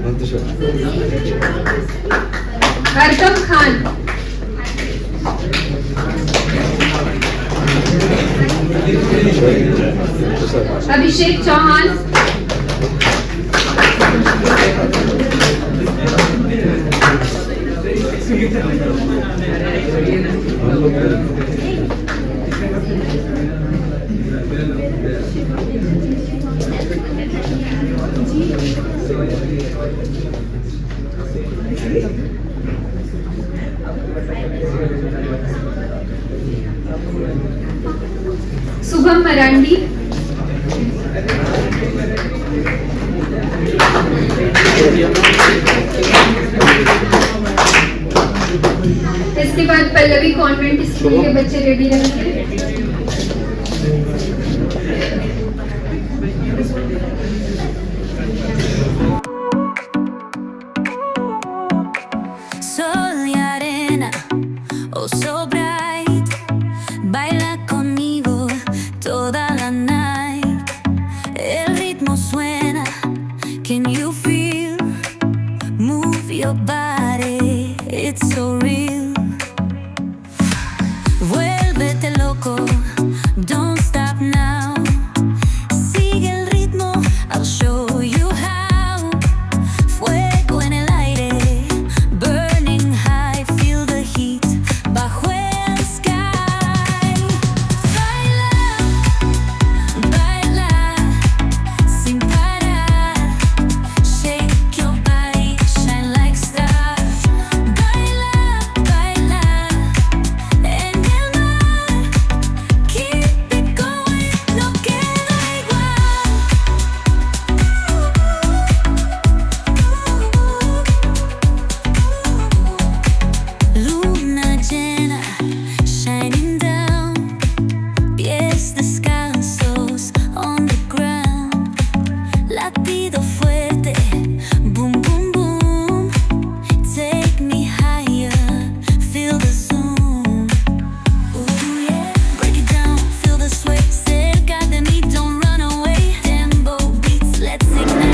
MANTASHA. ARQUAM Khan. ABHISHEK CHAUHAN. SHUBHAM MARANDI. इसके बाद Pallavi convent school के बच्चे रेडी रहेंगे. Sol y arena, oh so bright, baila conmigo toda la night. El ritmo suena, can you feel? Move your body, it's so real. Vuélvete loco, don't stop now. Sigue el ritmo, I'll show you how. Fuego en el aire, burning high, feel the heat bajo el sky. Baila, baila, sin parar. Shake your body, shine like stars. Baila, baila, en el mar. Keep it going, no queda igual. Luna llena, shining down. Pies descalzos on the ground. Latido fuerte, boom, boom, boom. Take me higher, feel the zoom. Ooh, yeah. Break it down, feel the sway. Cerca de mí, don't run away. Tempo beats, let's ignite.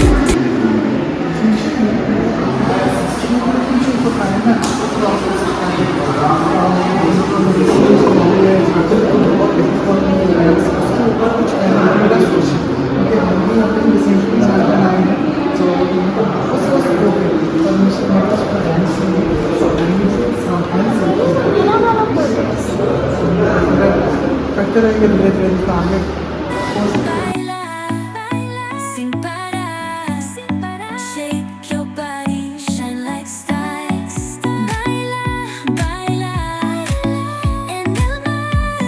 Baila, baila, sin parar, shake your body, shine like stars. Baila, baila, en el mar.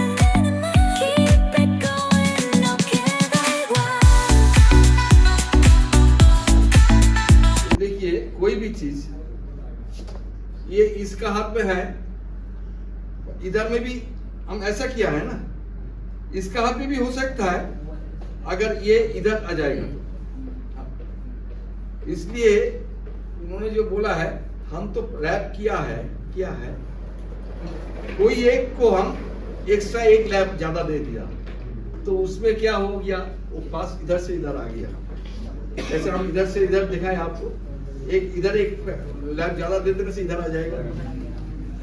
Keep it going, no queda igual. देखिए कोई भी चीज ये इसका हाथ में है, इधर में भी हम ऐसा किया है ना, इसका हाथ में भी हो सकता है अगर ये इधर आ जाएगा तो। इसलिए उन्होंने जो बोला है हम तो रैप किया है कोई एक को हम एक्स्ट्रा एक लैप ज्यादा दे दिया तो उसमें क्या हो गया, वो पास इधर से इधर आ गया। जैसे हम इधर से इधर दिखाएं आपको, एक इधर एक लैप ज्यादा देते से इधर आ जाएगा,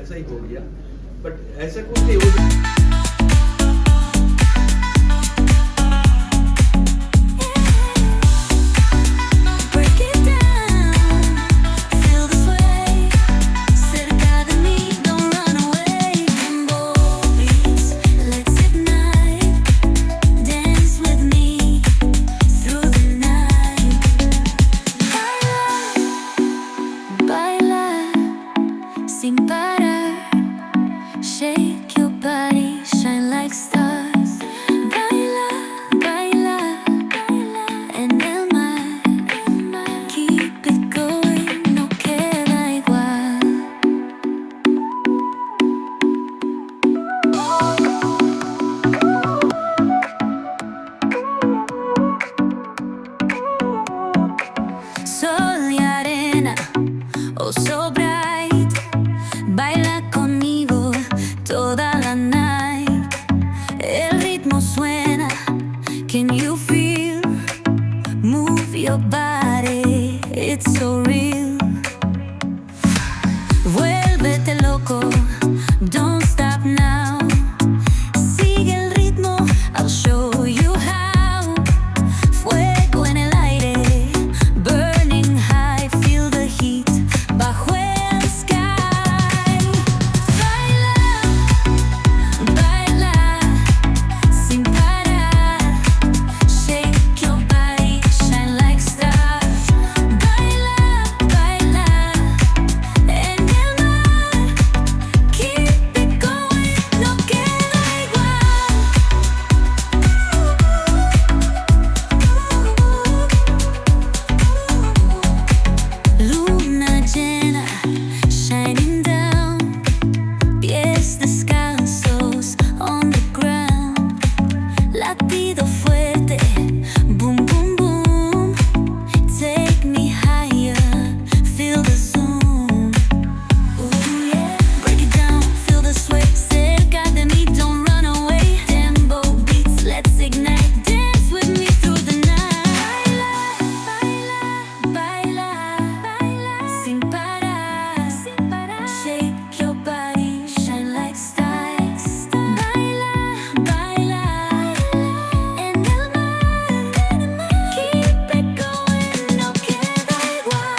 ऐसा ही हो गया। बट ऐसा कुछ नहीं हो। Break it down, feel the sway. Cerca de mí, don't run away. Tempo beats, let's ignite. Dance with me through the night. Baila, baila, sin parar. Shake your body, shine like stars. Baila, baila, baila, en el mar. Keep it going, no queda igual. Sol y arena, oh so bright. Baila conmigo toda la night. El ritmo suena, can you feel? Move your body, it's so real. Vuélvete loco, don't stop now. Sigue el ritmo, I'll show you how. Fuego en el aire, burning high, feel the heat bajo el sky. Baila, baila, sin parar. Shake your body, shine like stars. Baila, baila, en el mar. Keep it going, no queda igual. Luna llena, shining down. Pies descalzos on the ground. Latido fuerte, boom, boom, boom. Take me higher, feel the zoom. Ooh, yeah. Break it down, feel the sway. Cerca de mí, don't run away. Tempo beats, let's ignite. Dance with me through the night. Baila, baila, baila, sin parar, sin parar. Shake your body, shine like stars. Baila, baila, en el mar. Keep it going, no queda igual.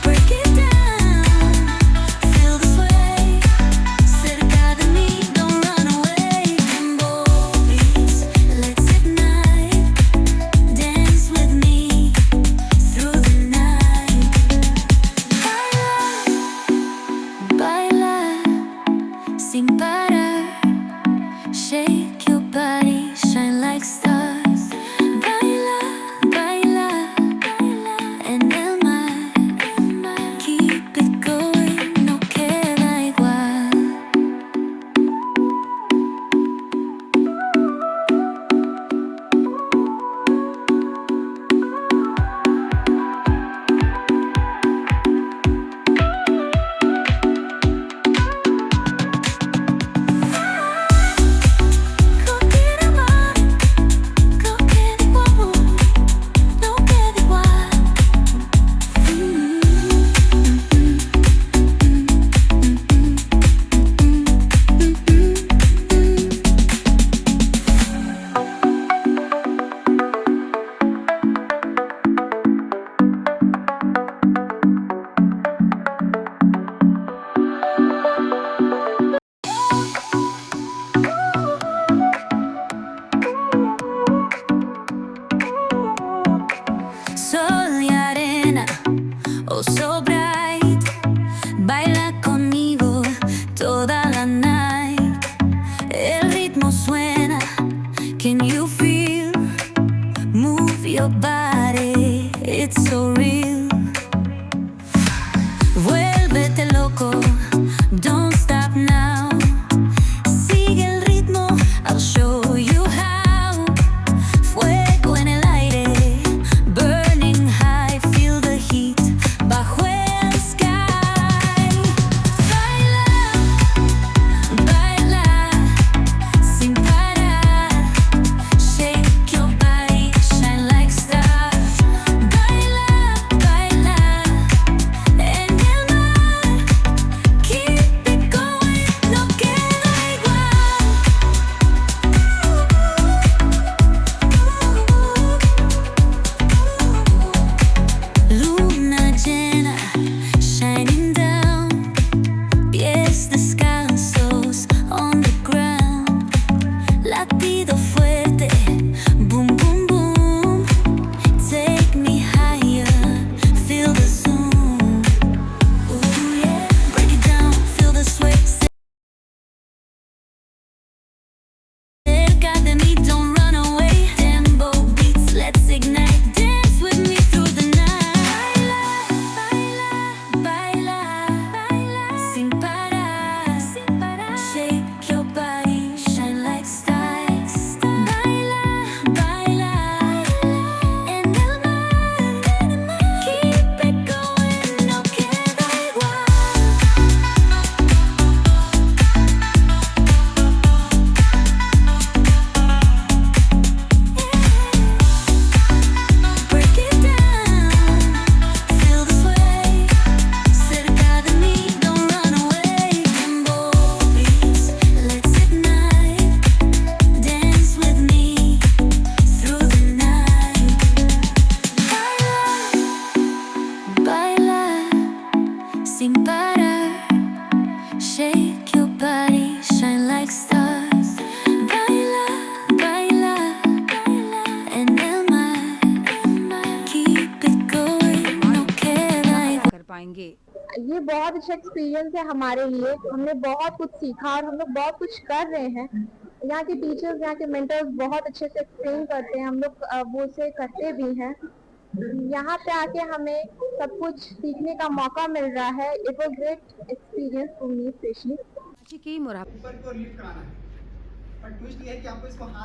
Break it down, feel the sway. Cerca de mí, don't run away. Tempo beats, let's ignite. Dance with me through the night. Baila, baila, sin parar. Shake your body, shine like stars. Baila, baila, baila, en el mar. Keep it going, no queda igual. Shake your body, shine like stars. Baila, baila, baila. En el mar, keep it going, no queda igual. कर पाएंगे। ये बहुत अच्छा experience है हमारे लिए। हमने बहुत कुछ सीखा और हम लोग बहुत कुछ कर रहे हैं। यहाँ के टीचर्स, यहाँ के मेंटर्स बहुत अच्छे से एक्सप्लेन करते हैं, हम लोग वो से करते भी हैं। यहाँ पे आके हमें सब कुछ सीखने का मौका मिल रहा है। It was great experience for me specially. Ranchi की मुराद ऊपर की ओर लिफ्ट कराना है, पर ट्विस्ट ये है कि आपको इसको हाथ